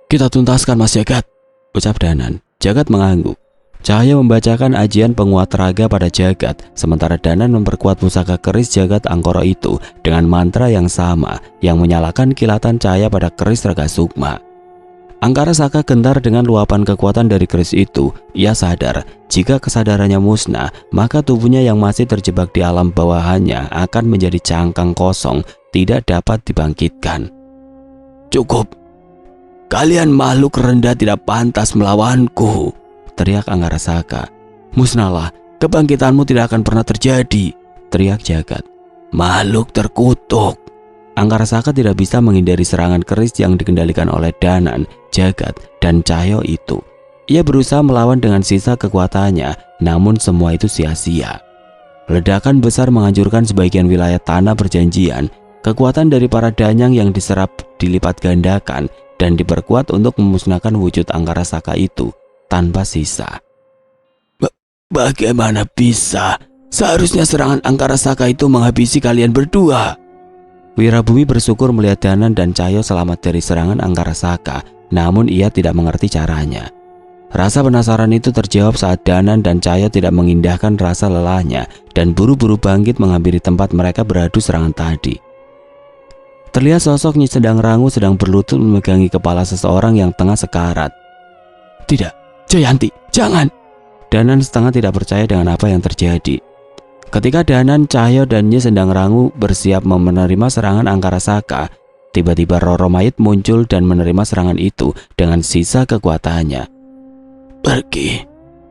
Kita tuntaskan Mas Jagat, ucap Danan. Jagat mengangguk. Cahaya membacakan ajian penguat raga pada jagat, sementara Danan memperkuat pusaka keris jagat Angkoro itu dengan mantra yang sama yang menyalakan kilatan cahaya pada keris raga Sukma. Angkara Saka gentar dengan luapan kekuatan dari keris itu. Ia sadar jika kesadarannya musnah, maka tubuhnya yang masih terjebak di alam bawahannya akan menjadi cangkang kosong, tidak dapat dibangkitkan. Cukup, kalian makhluk rendah tidak pantas melawanku, teriak Angkara Saka. Musnahlah, kebangkitanmu tidak akan pernah terjadi, teriak jagat. Makhluk terkutuk. Angkara Saka tidak bisa menghindari serangan keris yang dikendalikan oleh Danan, jagat, dan Cahyo itu. Ia berusaha melawan dengan sisa kekuatannya, namun semua itu sia-sia. Ledakan besar menghancurkan sebagian wilayah tanah perjanjian. Kekuatan dari para danyang yang diserap dilipat gandakan dan diperkuat untuk memusnahkan wujud Angkara Saka itu tanpa sisa. Bagaimana bisa? Seharusnya serangan Angkara Saka itu menghabisi kalian berdua. Wirabumi bersyukur melihat Danan dan Cahyo selamat dari serangan Angkara Saka, namun ia tidak mengerti caranya. Rasa penasaran itu terjawab saat Danan dan Cahyo tidak mengindahkan rasa lelahnya dan buru-buru bangkit menghampiri tempat mereka beradu serangan tadi. Terlihat sosok Nyi Sendang Rangu sedang berlutut memegangi kepala seseorang yang tengah sekarat. Tidak, Jayanti, jangan! Danan setengah tidak percaya dengan apa yang terjadi. Ketika Danan, Cahyo, dan Nyi Sendang Rangu bersiap menerima serangan Angkara Saka, tiba-tiba Roro Mayit muncul dan menerima serangan itu dengan sisa kekuatannya. Pergi,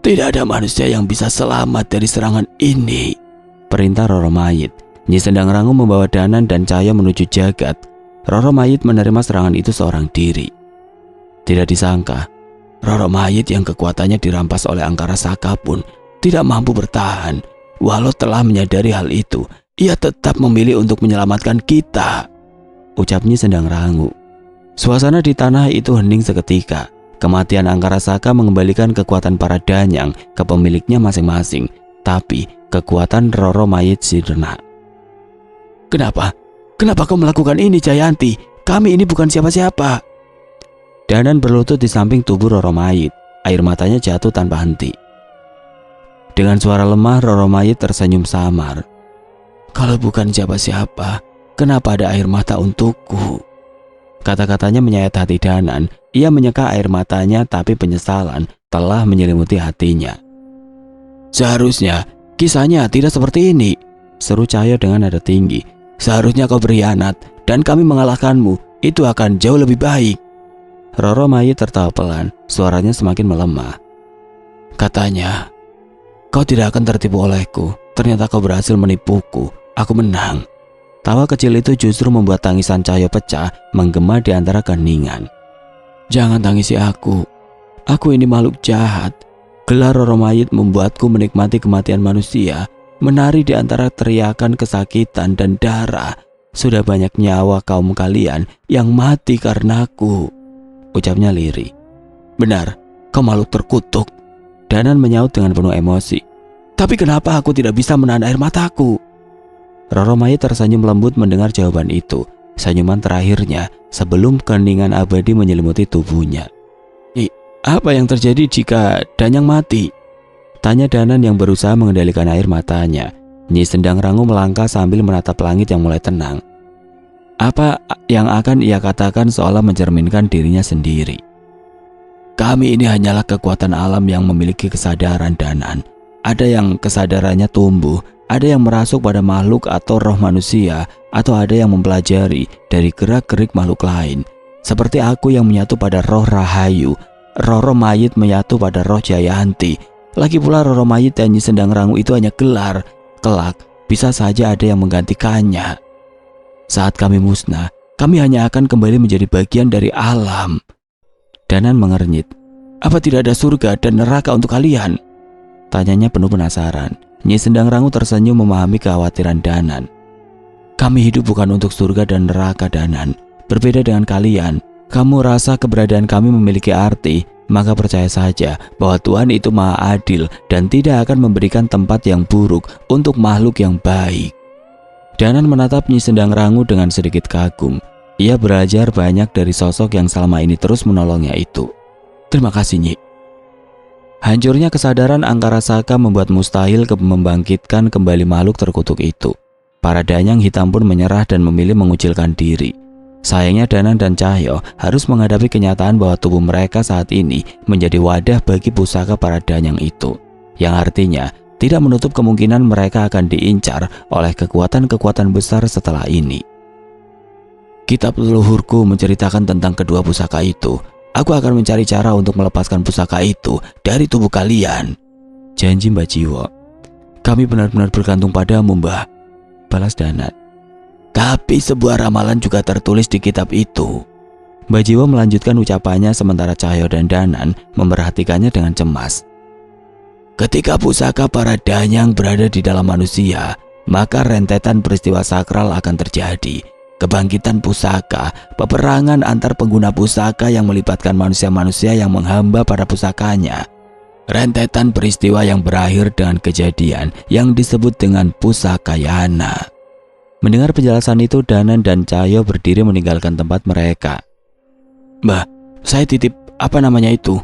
tidak ada manusia yang bisa selamat dari serangan ini, perintah Roro Mayit. Nyi Sendang Rangu membawa Danan dan Cahyo menuju jagat. Roro Mayit menerima serangan itu seorang diri. Tidak disangka, Roro Mayit yang kekuatannya dirampas oleh Angkara Saka pun tidak mampu bertahan. Walau telah menyadari hal itu, ia tetap memilih untuk menyelamatkan kita, ucapnya Sendang Rangu. Suasana di tanah itu hening seketika. Kematian Angkara Saka mengembalikan kekuatan para danyang ke pemiliknya masing-masing, tapi kekuatan Roro Mayit sirna. Kenapa? Kenapa kau melakukan ini, Jayanti? Kami ini bukan siapa-siapa. Danan berlutut di samping tubuh Roro Mayit. Air matanya jatuh tanpa henti. Dengan suara lemah, Roro Mayit tersenyum samar. Kalau bukan siapa-siapa, kenapa ada air mata untukku? Kata-katanya menyayat hati Danan. Ia menyeka air matanya, tapi penyesalan telah menyelimuti hatinya. Seharusnya kisahnya tidak seperti ini, seru Cahyo dengan nada tinggi. Seharusnya kau berkhianat dan kami mengalahkanmu. Itu akan jauh lebih baik. Roro Mayit tertawa pelan, suaranya semakin melemah. Katanya, kau tidak akan tertipu olehku. Ternyata kau berhasil menipuku. Aku menang. Tawa kecil itu justru membuat tangisan Cahyo pecah, menggema di antara keheningan. Jangan tangisi aku. Aku ini makhluk jahat. Gelar Roro Mayit membuatku menikmati kematian manusia, menari di antara teriakan kesakitan dan darah. Sudah banyak nyawa kaum kalian yang mati karenaku, ucapnya lirih. Benar, kau makhluk terkutuk, Danan menyaut dengan penuh emosi. Tapi kenapa aku tidak bisa menahan air mataku? Roro Mayit tersenyum lembut mendengar jawaban itu. senyuman terakhirnya sebelum keheningan abadi menyelimuti tubuhnya. Apa yang terjadi jika Danyang mati? Tanya Danan yang berusaha mengendalikan air matanya. Nyi Sendang Rangu melangkah sambil menatap langit yang mulai tenang. Apa yang akan ia katakan seolah mencerminkan dirinya sendiri. Kami ini hanyalah kekuatan alam yang memiliki kesadaran, Danan. Ada yang kesadarannya tumbuh, ada yang merasuk pada makhluk atau roh manusia, atau ada yang mempelajari dari gerak-gerik makhluk lain. Seperti aku yang menyatu pada roh Rahayu, roh mayit menyatu pada roh Jayanti. Lagi pula roh mayit dan Nyi Sendang Rangu itu hanya gelar. Kelak, bisa saja ada yang menggantikannya. Saat kami musnah, kami hanya akan kembali menjadi bagian dari alam. Danan mengernyit. Apa tidak ada surga dan neraka untuk kalian? Tanyanya penuh penasaran. Nyi Sendang Rangu tersenyum memahami kekhawatiran Danan. Kami hidup bukan untuk surga dan neraka, Danan. Berbeda dengan kalian. Kamu rasa keberadaan kami memiliki arti, maka percaya saja bahwa Tuhan itu maha adil dan tidak akan memberikan tempat yang buruk untuk makhluk yang baik. Danan menatap Nyi Sendang Rangu dengan sedikit kagum. Ia belajar banyak dari sosok yang selama ini terus menolongnya itu. Terima kasih, Nyi. Hancurnya kesadaran Angkara Saka membuat mustahil membangkitkan kembali makhluk terkutuk itu. Para danyang hitam pun menyerah dan memilih mengucilkan diri. Sayangnya Danan dan Cahyo harus menghadapi kenyataan bahwa tubuh mereka saat ini menjadi wadah bagi pusaka para danyang itu. Yang artinya tidak menutup kemungkinan mereka akan diincar oleh kekuatan-kekuatan besar setelah ini. Kitab leluhurku menceritakan tentang kedua pusaka itu. Aku akan mencari cara untuk melepaskan pusaka itu dari tubuh kalian. Janji Mbah Jiwo. Kami benar-benar bergantung padamu, Mbah, balas Danan. Tapi sebuah ramalan juga tertulis di kitab itu. Mbah Jiwo melanjutkan ucapannya sementara Cahyo dan Danan memperhatikannya dengan cemas. Ketika pusaka para danyang berada di dalam manusia, maka rentetan peristiwa sakral akan terjadi. Kebangkitan pusaka, peperangan antar pengguna pusaka yang melibatkan manusia-manusia yang menghamba pada pusakanya. Rentetan peristiwa yang berakhir dengan kejadian yang disebut dengan Pusakayana. Mendengar penjelasan itu, Danan dan Cahyo berdiri meninggalkan tempat mereka. Mbah, saya titip itu?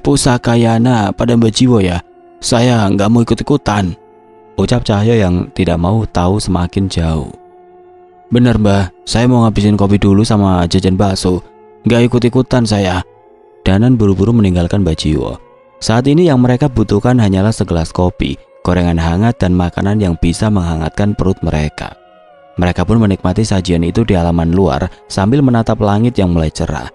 Pusakayana pada Mbah Jiwo ya. Saya nggak mau ikut-ikutan. Ucap Cahyo yang tidak mau tahu semakin jauh. Bener, Mbah, saya mau ngabisin kopi dulu sama jajan bakso. Nggak ikut-ikutan saya. Danan buru-buru meninggalkan Mbah Jiwo. Saat ini yang mereka butuhkan hanyalah segelas kopi, gorengan hangat dan makanan yang bisa menghangatkan perut mereka. Mereka pun menikmati sajian itu di halaman luar sambil menatap langit yang mulai cerah.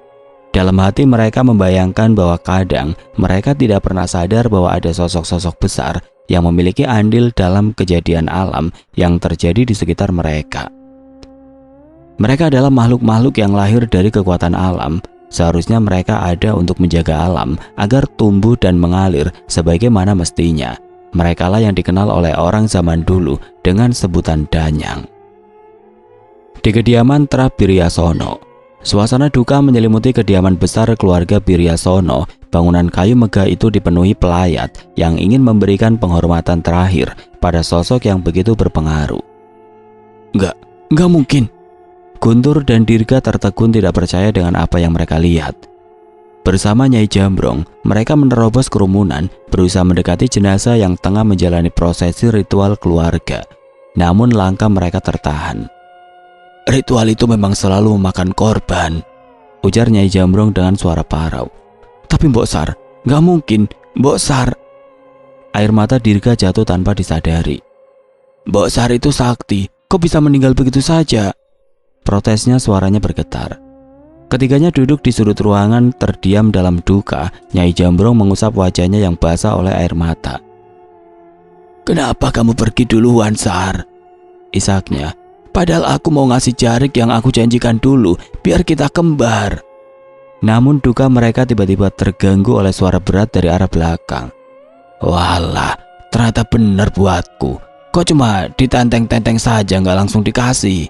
Dalam hati mereka membayangkan bahwa kadang mereka tidak pernah sadar bahwa ada sosok-sosok besar yang memiliki andil dalam kejadian alam yang terjadi di sekitar mereka. Mereka adalah makhluk-makhluk yang lahir dari kekuatan alam. Seharusnya mereka ada untuk menjaga alam agar tumbuh dan mengalir sebagaimana mestinya. Merekalah yang dikenal oleh orang zaman dulu dengan sebutan danyang. Di kediaman Tra Biryasono, suasana duka menyelimuti kediaman besar keluarga Biryasono. Bangunan kayu megah itu dipenuhi pelayat yang ingin memberikan penghormatan terakhir pada sosok yang begitu berpengaruh. Enggak mungkin. Guntur dan Dirga tertegun tidak percaya dengan apa yang mereka lihat. Bersama Nyai Jambrong, mereka menerobos kerumunan, berusaha mendekati jenazah yang tengah menjalani prosesi ritual keluarga. Namun langkah mereka tertahan. Ritual itu memang selalu memakan korban, ujar Nyai Jambrong dengan suara parau. Tapi Mbok Sar, nggak mungkin, Mbok Sar. Air mata Dirga jatuh tanpa disadari. Mbok Sar itu sakti, kok bisa meninggal begitu saja? Protesnya suaranya bergetar. Ketiganya duduk di sudut ruangan terdiam dalam duka. Nyai Jambrong mengusap wajahnya yang basah oleh air mata. Kenapa kamu pergi duluan, Sar? Isaknya. Padahal aku mau ngasih jarik yang aku janjikan dulu, biar kita kembar. Namun duka mereka tiba-tiba terganggu oleh suara berat dari arah belakang. Walah, ternyata benar buatku. Kok cuma ditenteng-tenteng saja, nggak langsung dikasih?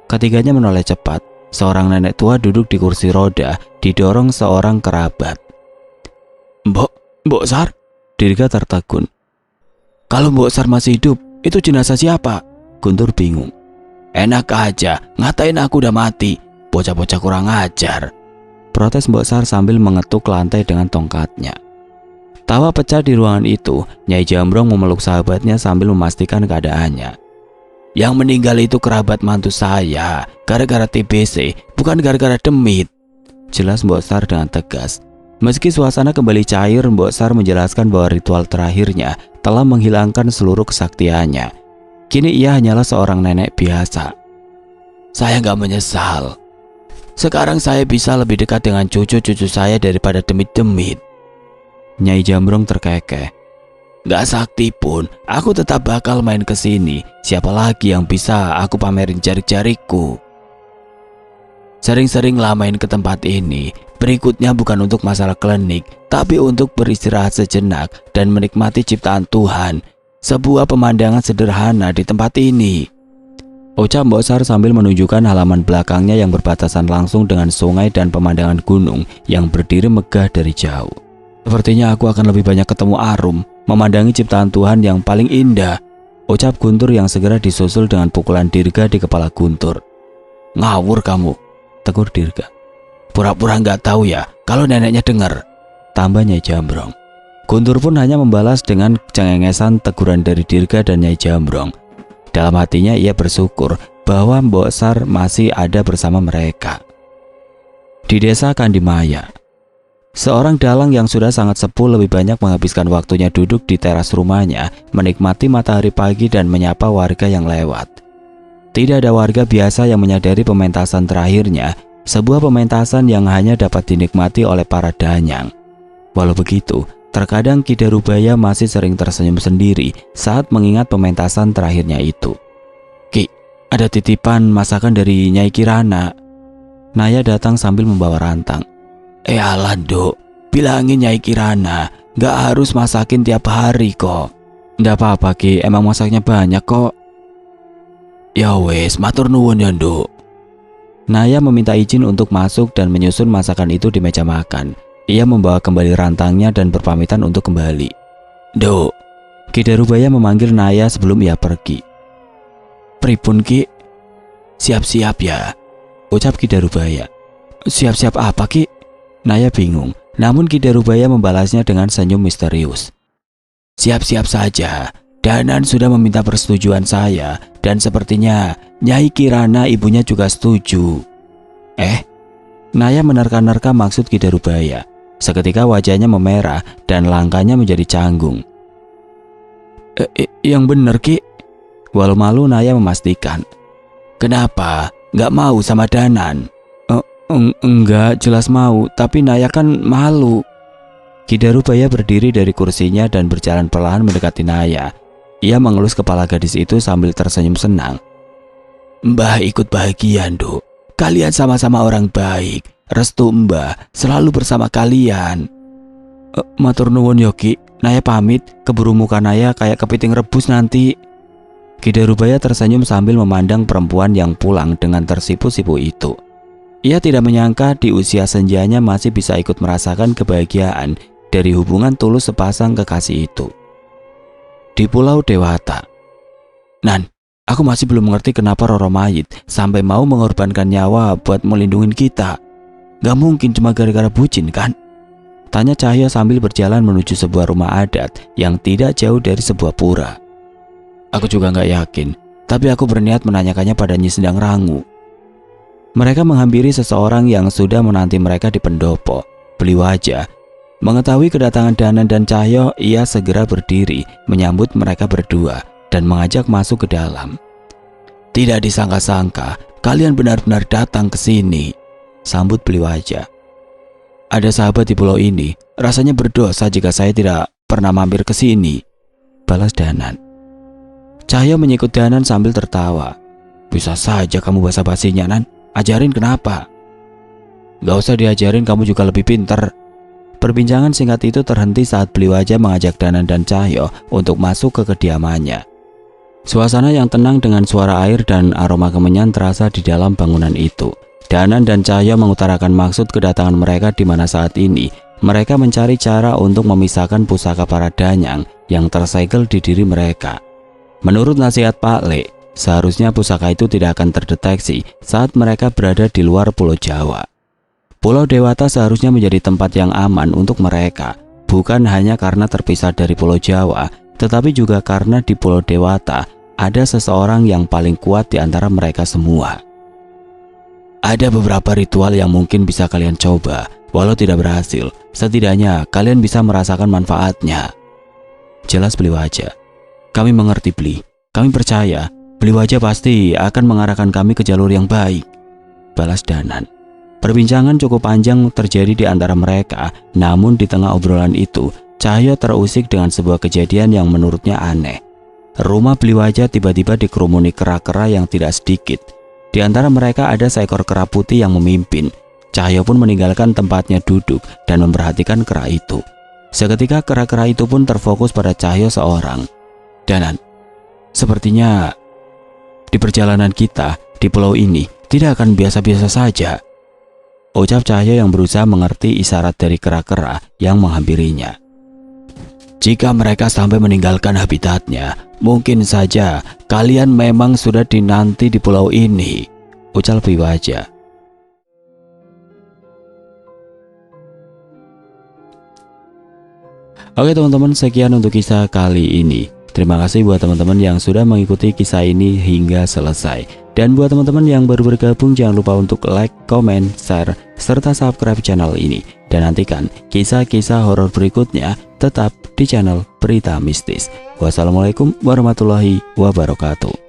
Ketiganya menoleh cepat. Seorang nenek tua duduk di kursi roda, didorong seorang kerabat. Mbok Sar? Dirga tertegun. Kalau Mbok Sar masih hidup, itu jenazah siapa? Guntur bingung. Enak aja, ngatain aku udah mati. Bocah-bocah kurang ajar. Protes Mbok Sar sambil mengetuk lantai dengan tongkatnya. Tawa pecah di ruangan itu. Nyai Jambrong memeluk sahabatnya sambil memastikan keadaannya. Yang meninggal itu kerabat mantu saya, gara-gara TBC, bukan gara-gara demit. Jelas Mbok Sar dengan tegas. Meski suasana kembali cair, Mbok Sar menjelaskan bahwa ritual terakhirnya telah menghilangkan seluruh kesaktiannya. Kini ia hanyalah seorang nenek biasa. Saya nggak menyesal. Sekarang saya bisa lebih dekat dengan cucu-cucu saya daripada demit-demit. Nyai Jambrong terkekeh. Gak sakti pun, aku tetap bakal main ke sini. Siapa lagi yang bisa aku pamerin jari-jariku? Sering-seringlah main ke tempat ini. Berikutnya bukan untuk masalah klinik, tapi untuk beristirahat sejenak dan menikmati ciptaan Tuhan. Sebuah pemandangan sederhana di tempat ini. Ucap Mbok Sar sambil menunjukkan halaman belakangnya yang berbatasan langsung dengan sungai dan pemandangan gunung yang berdiri megah dari jauh. Sepertinya aku akan lebih banyak ketemu Arum, memandangi ciptaan Tuhan yang paling indah. Ucap Guntur yang segera disusul dengan pukulan Dirga di kepala Guntur. Ngawur kamu, tegur Dirga. Pura-pura nggak tahu ya kalau neneknya dengar, tambah Nyai Jambrong. Guntur pun hanya membalas dengan cengengesan teguran dari Dirga dan Nyai Jambrong. Dalam hatinya ia bersyukur bahwa Mbok Sar masih ada bersama mereka. Di desa Kandimaya, seorang dalang yang sudah sangat sepuh lebih banyak menghabiskan waktunya duduk di teras rumahnya, menikmati matahari pagi dan menyapa warga yang lewat. Tidak ada warga biasa yang menyadari pementasan terakhirnya, sebuah pementasan yang hanya dapat dinikmati oleh para danyang. Walau begitu, terkadang Ki Darubaya masih sering tersenyum sendiri saat mengingat pementasan terakhirnya itu. Ki, ada titipan masakan dari Nyai Kirana. Naya datang sambil membawa rantang. Alah Dok, bilangin Nyai Kirana, gak harus masakin tiap hari kok. Nggak apa-apa Ki, emang masaknya banyak kok. Ya wes, matur nuwun ya Dok. Naya meminta izin untuk masuk dan menyusun masakan itu di meja makan. Ia membawa kembali rantangnya dan berpamitan untuk kembali. Dok, Ki Darubaya memanggil Naya sebelum ia pergi. Pripun Ki? Siap-siap ya, ucap Ki Darubaya. Siap-siap apa Ki? Naya bingung, namun Ki Darubaya membalasnya dengan senyum misterius. Siap-siap saja, Danan sudah meminta persetujuan saya dan sepertinya Nyai Kirana ibunya juga setuju. Naya menerka-nerka maksud Ki Darubaya. Seketika wajahnya memerah dan langkahnya menjadi canggung. Yang bener Ki? Walau malu Naya memastikan. Kenapa? Nggak mau sama Danan? Enggak, jelas mau, tapi Naya kan malu. Ki Darubaya berdiri dari kursinya dan berjalan perlahan mendekati Naya. Ia mengelus kepala gadis itu sambil tersenyum senang. Mbah ikut bahagia Dok. Kalian sama-sama orang baik. Restu Mbah selalu bersama kalian. Matur nuwun yo Ki. Naya pamit, keburu muka Naya kayak kepiting rebus nanti. Ki Darubaya tersenyum sambil memandang perempuan yang pulang dengan tersipu-sipu itu. Ia tidak menyangka di usia senjanya masih bisa ikut merasakan kebahagiaan dari hubungan tulus sepasang kekasih itu. Di Pulau Dewata. Nan, aku masih belum mengerti kenapa Roro Mayit sampai mau mengorbankan nyawa buat melindungi kita. Gak mungkin cuma gara-gara bucin kan? Tanya Cahyo sambil berjalan menuju sebuah rumah adat yang tidak jauh dari sebuah pura. Aku juga gak yakin, tapi aku berniat menanyakannya pada Nyi Sendang Rangu. Mereka menghampiri seseorang yang sudah menanti mereka di pendopo, beli wajah. Mengetahui kedatangan Danan dan Cahyo, ia segera berdiri menyambut mereka berdua dan mengajak masuk ke dalam. Tidak disangka-sangka, kalian benar-benar datang ke sini, sambut beli wajah. Ada sahabat di pulau ini, rasanya berdosa jika saya tidak pernah mampir ke sini, balas Danan. Cahyo menyikut Danan sambil tertawa. Bisa saja kamu basa-basinya Nan, ajarin kenapa? Gak usah diajarin, kamu juga lebih pinter. Perbincangan singkat itu terhenti saat beli wajah mengajak Danan dan Cahyo untuk masuk ke kediamannya. Suasana yang tenang dengan suara air dan aroma kemenyan terasa di dalam bangunan itu. Danan dan Cahyo mengutarakan maksud kedatangan mereka di mana saat ini mereka mencari cara untuk memisahkan pusaka para danyang yang tersegel di diri mereka. Menurut nasihat Pak Le, seharusnya pusaka itu tidak akan terdeteksi saat mereka berada di luar Pulau Jawa. Pulau Dewata seharusnya menjadi tempat yang aman untuk mereka, bukan hanya karena terpisah dari Pulau Jawa, tetapi juga karena di Pulau Dewata ada seseorang yang paling kuat di antara mereka semua. Ada beberapa ritual yang mungkin bisa kalian coba, walau tidak berhasil, setidaknya kalian bisa merasakan manfaatnya. Jelas Beliwajah. Kami mengerti Beli, kami percaya Beliwajah pasti akan mengarahkan kami ke jalur yang baik, balas Danan. Perbincangan cukup panjang terjadi di antara mereka, namun di tengah obrolan itu, Cahyo terusik dengan sebuah kejadian yang menurutnya aneh. Rumah Beliwajah tiba-tiba dikerumuni kera-kera yang tidak sedikit. Di antara mereka ada seekor kera putih yang memimpin. Cahyo pun meninggalkan tempatnya duduk dan memperhatikan kera itu. Seketika kera-kera itu pun terfokus pada Cahyo seorang. Danan, sepertinya di perjalanan kita di pulau ini tidak akan biasa-biasa saja, ucap Cahyo yang berusaha mengerti isyarat dari kera-kera yang menghampirinya. Jika mereka sampai meninggalkan habitatnya, mungkin saja kalian memang sudah dinanti di pulau ini, ucap Beliwajah. Oke teman-teman, sekian untuk kisah kali ini. Terima kasih buat teman-teman yang sudah mengikuti kisah ini hingga selesai. Dan buat teman-teman yang baru bergabung, jangan lupa untuk like, comment, share, serta subscribe channel ini. Dan nantikan kisah-kisah horor berikutnya tetap di channel Berita Mistis. Wassalamualaikum warahmatullahi wabarakatuh.